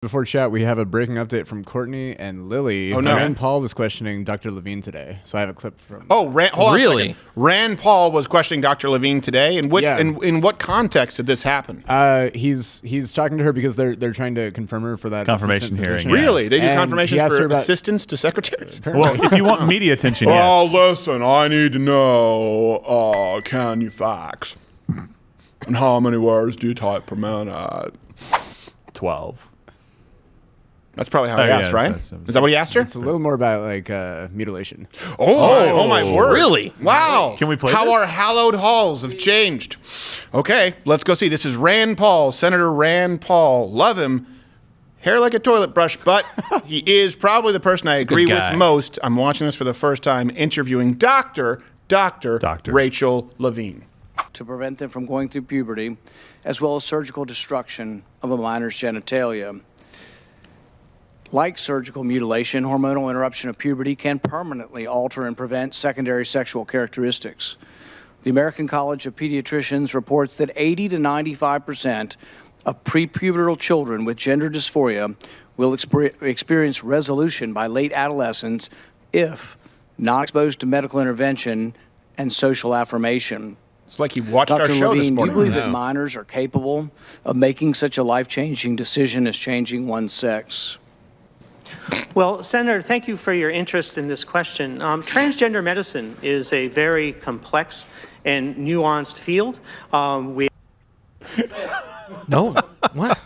Before chat, we have a breaking update from Courtney and Lily. Oh, no. Rand Paul was questioning Dr. Levine today, so I have a clip from... Oh, hold on a Really? second. Rand Paul was questioning Dr. Levine today, and Yeah. in what context did this happen? He's talking to her because they're trying to confirm her for that Confirmation assistant hearing, position. yeah. Really? They do And confirmations he asked for her about- assistants to secretaries? Well, if you want media attention, yes. listen, I need to know, can you fax? And how many words do you type per minute? 12. That's probably how he Oh, yeah, asked, right? that's- Is that what he asked her? It's a little more about like mutilation. Oh my word. Really? Wow. Can we play How this? our hallowed halls have changed. Okay, let's go see. This is Rand Paul, Senator Rand Paul. Love him. Hair like a toilet brush, but he is probably the person I agree with guy. most. I'm watching this for the first time, interviewing Dr. Rachel Levine. To prevent them from going through puberty, as well as surgical destruction of a minor's genitalia. Like surgical mutilation, hormonal interruption of puberty can permanently alter and prevent secondary sexual characteristics. The American College of Pediatricians reports that 80 to 95% of prepubertal children with gender dysphoria will experience resolution by late adolescence if not exposed to medical intervention and social affirmation. It's like he watched our Dr. show this Levine, do you morning. believe that minors are capable of making such a life-changing decision as changing one's sex? Well, Senator, thank you for your interest in this question. Transgender medicine is a very complex and nuanced field. No. What?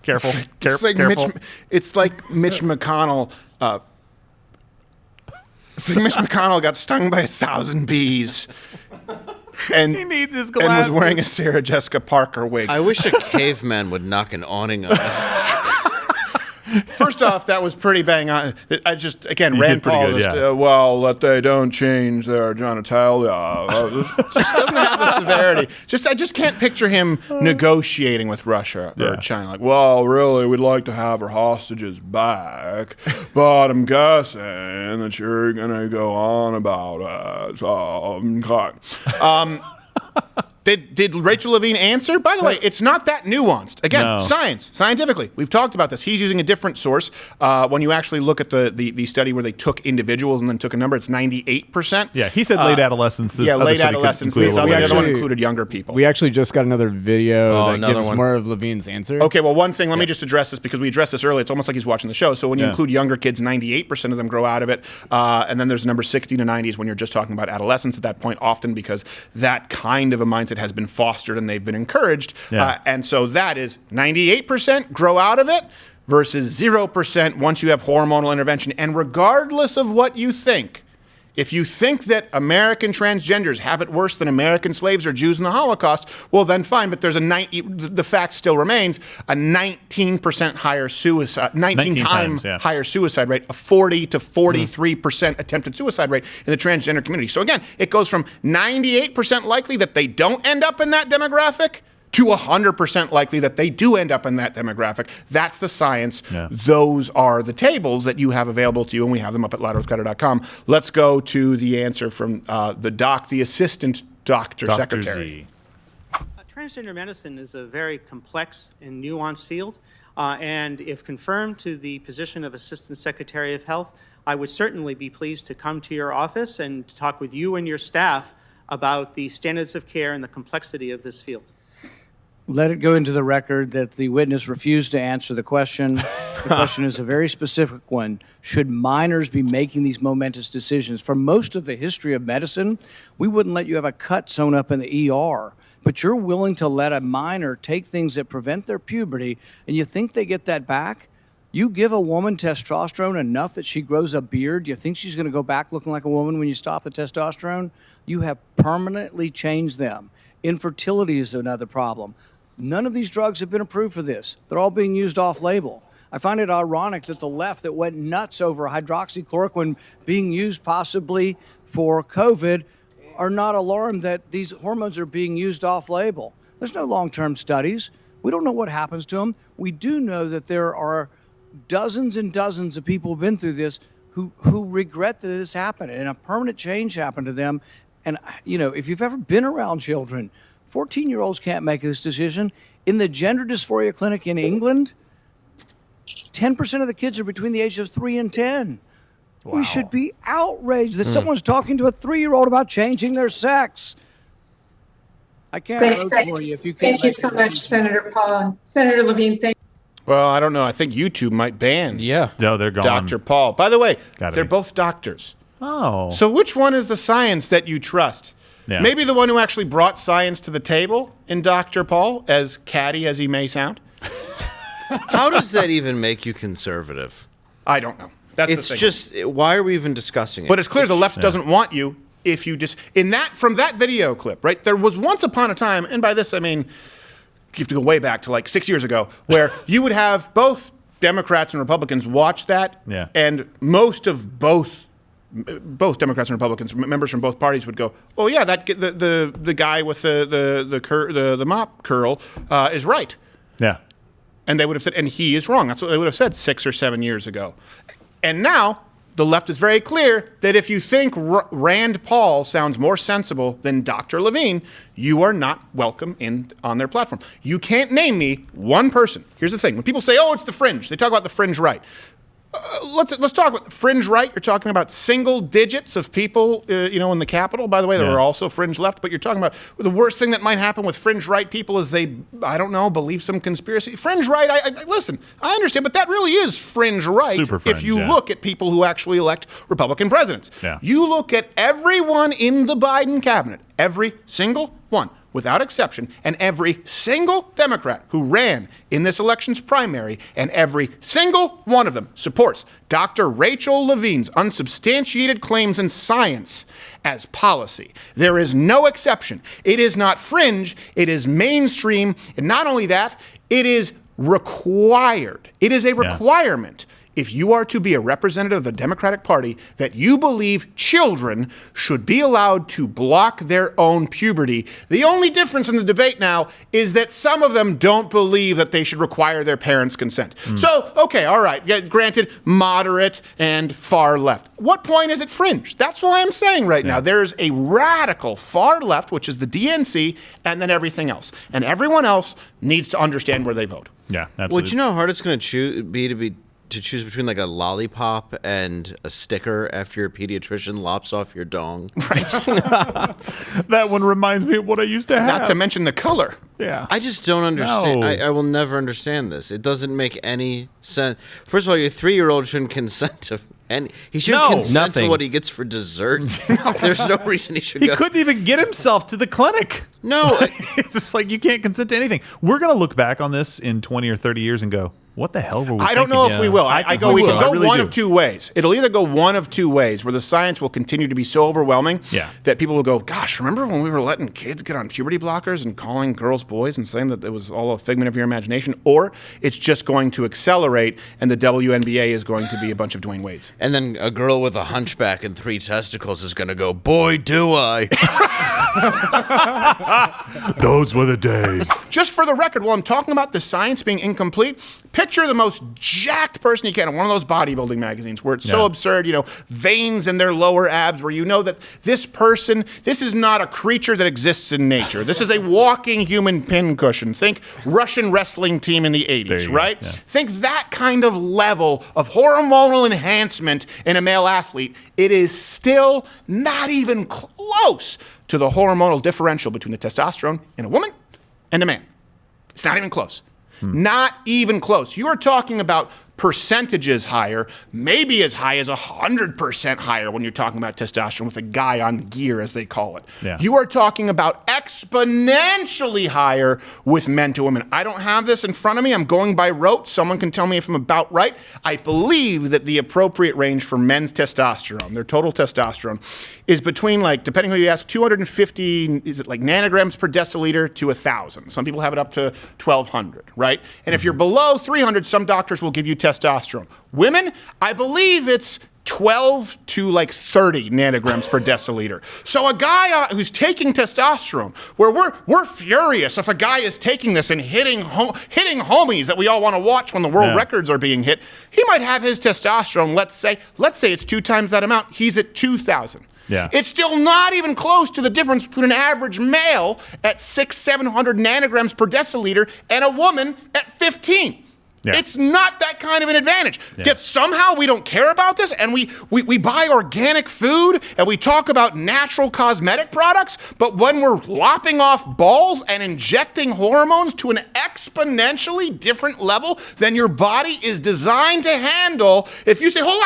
Careful. It's like Careful. it's like Mitch McConnell. It's like Mitch McConnell got stung by 1,000 bees, and He needs his and glasses. was wearing a Sarah Jessica Parker wig. I wish a caveman would knock an awning on us. First off, that was pretty bang on. I just again, You Rand did pretty Paul. good, Just, yeah. well, that they don't change their genitalia. This just doesn't have the severity. I just can't picture him negotiating with Russia or Yeah. China. Like, well, really, we'd like to have our hostages back, but I'm guessing that you're gonna go on about it. Okay. Did Rachel Levine answer? By the way, it's not that nuanced. Again, No. scientifically, we've talked about this. He's using a different source. When you actually look at the study where they took individuals and then took a number, it's 98%. Yeah, he said late adolescence. This Yeah, other late study could adolescence. include The a little other bit. one actually- included younger people. We actually just got another video Oh, that another gives one. more of Levine's answer. Okay, well, one thing, let me just address this because we addressed this earlier. It's almost like he's watching the show. So when you Yeah. include younger kids, 98% of them grow out of it. And then there's number 60 to 90s when you're just talking about adolescence at that point, often because that kind of a mindset has been fostered and they've been encouraged. Yeah. And so that is 98% grow out of it versus 0% once you have hormonal intervention. And regardless of what you think, if you think that American transgenders have it worse than American slaves or Jews in the Holocaust, well, then fine. But there's the fact still remains, a 19% higher suicide, 19 times, times yeah. higher suicide rate, a 40 to 43% attempted suicide rate in the transgender community. So again, it goes from 98% likely that they don't end up in that demographic to 100% likely that they do end up in that demographic. That's the science. Yeah. Those are the tables that you have available to you, and we have them up at louderwithcrowder.com. Let's go to the answer from the assistant doctor Dr. secretary. Z. Transgender medicine is a very complex and nuanced field, and if confirmed to the position of Assistant Secretary of Health, I would certainly be pleased to come to your office and talk with you and your staff about the standards of care and the complexity of this field. Let it go into the record that the witness refused to answer the question. The question is a very specific one. Should minors be making these momentous decisions? For most of the history of medicine, we wouldn't let you have a cut sewn up in the ER. But you're willing to let a minor take things that prevent their puberty, and you think they get that back? You give a woman testosterone enough that she grows a beard, you think she's going to go back looking like a woman when you stop the testosterone? You have permanently changed them. Infertility is another problem. None of these drugs have been approved for this. They're all being used off-label. I find it ironic that the left that went nuts over hydroxychloroquine being used possibly for COVID are not alarmed that these hormones are being used off-label. There's no long-term studies. We don't know what happens to them. We do know that there are dozens and dozens of people who've been through this who regret that this happened and a permanent change happened to them. And, you know, if you've ever been around children 14-year-olds can't make this decision. In the gender dysphoria clinic in England, 10% of the kids are between the ages of 3 and 10. Wow. We should be outraged that someone's talking to a 3-year-old about changing their sex. I can't vote for you if you can't. Thank you so much, Senator Paul. Senator Levine, thank you. Well, I don't know. I think YouTube might ban No, they're gone. Dr. Paul. By the way, Gotta they're be. both doctors. Oh. So which one is the science that you trust? Yeah. Maybe the one who actually brought science to the table in Dr. Paul, as catty as he may sound? How does that even make you conservative? I don't know. That's It's the thing. just, why are we even discussing it? But it's clear the left doesn't want you if you just from that video clip, right? There was once upon a time, and by this I mean you have to go way back to like 6 years ago, where you would have both Democrats and Republicans watch that, and most of both Democrats and Republicans, members from both parties, would go, "Oh yeah, that the guy with the mop curl is right." Yeah. And they would have said, and he is wrong. That's what they would have said 6 or 7 years ago. And now the left is very clear that if you think Rand Paul sounds more sensible than Dr. Levine, you are not welcome on their platform. You can't name me one person. Here's the thing. When people say, oh, it's the fringe, they talk about the fringe right. Let's talk about the fringe right. You're talking about single digits of people, in the Capitol. By the way, there are also fringe left. But you're talking about the worst thing that might happen with fringe right people is they, I don't know, believe some conspiracy. Fringe right, listen, I understand, but that really is fringe right. Super fringe, if you look at people who actually elect Republican presidents. Yeah. You look at everyone in the Biden cabinet, every single one, without exception, and every single Democrat who ran in this election's primary, and every single one of them supports Dr. Rachel Levine's unsubstantiated claims in science as policy. There is no exception. It is not fringe, it is mainstream, and not only that, it is required. It is a requirement. If you are to be a representative of the Democratic Party, that you believe children should be allowed to block their own puberty. The only difference in the debate now is that some of them don't believe that they should require their parents' consent. So, okay, all right, granted, moderate and far left. What point is it fringe? That's what I'm saying right now. There's a radical far left, which is the DNC, and then everything else. And everyone else needs to understand where they vote. Yeah, absolutely. Well, do you know how hard it's going to choose between like a lollipop and a sticker after your pediatrician lops off your dong? Right. That one reminds me of what I used to have. Not to mention the color. Yeah. I just don't understand. No. I will never understand this. It doesn't make any sense. First of all, your 3-year-old shouldn't consent to he shouldn't consent to what he gets for dessert. There's no reason he should He go. couldn't even get himself to the clinic. No. It's just like you can't consent to anything. We're going to look back on this in 20 or 30 years and go, what the hell were we I don't know if we will. We can go one of two ways. It'll either go one of two ways, where the science will continue to be so overwhelming that people will go, gosh, remember when we were letting kids get on puberty blockers and calling girls boys and saying that it was all a figment of your imagination? Or it's just going to accelerate and the WNBA is going to be a bunch of Dwayne Wades. And then a girl with a hunchback and 3 testicles is going to go, boy, do I. Those were the days. Just for the record, while I'm talking about the science being incomplete, picture the most jacked person you can in one of those bodybuilding magazines where it's so absurd, veins in their lower abs, where you know that this is not a creature that exists in nature. This is a walking human pincushion. Think Russian wrestling team in the 80s, right? Yeah. Think that kind of level of hormonal enhancement in a male athlete. It is still not even close to the hormonal differential between the testosterone in a woman and a man. It's not even close. Not even close. You are talking about percentages higher, maybe as high as 100% higher when you're talking about testosterone with a guy on gear, as they call it. Yeah. You are talking about exponentially higher with men to women. I don't have this in front of me. I'm going by rote. Someone can tell me if I'm about right. I believe that the appropriate range for men's testosterone, their total testosterone, is between, depending who you ask, 250, is it nanograms per deciliter to 1,000. Some people have it up to 1,200, right? And if you're below 300, some doctors will give you testosterone. Women, I believe it's 12 to 30 nanograms per deciliter. So a guy who's taking testosterone, where we're furious if a guy is taking this and hitting homies that we all want to watch when the world records are being hit, he might have his testosterone, let's say it's 2 times that amount. He's at 2,000. Yeah. It's still not even close to the difference between an average male at 700 nanograms per deciliter and a woman at 15. Yeah. It's not that kind of an advantage. Yeah. Yet somehow we don't care about this, and we buy organic food, and we talk about natural cosmetic products, but when we're lopping off balls and injecting hormones to an exponentially different level than your body is designed to handle, if you say, hold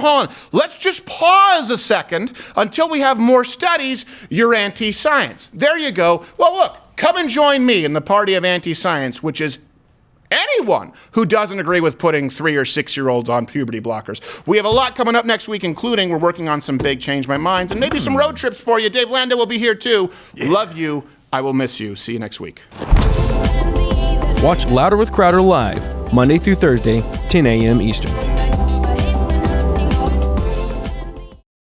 on, let's just pause a second until we have more studies, you're anti-science. There you go. Well, look, come and join me in the party of anti-science, which is anyone who doesn't agree with putting 3 or 6-year-olds on puberty blockers. We have a lot coming up next week, including we're working on some big Change My Minds and maybe some road trips for you. Dave Landa will be here too. Yeah. Love you. I will miss you. See you next week. Watch Louder with Crowder live, Monday through Thursday, 10 a.m. Eastern.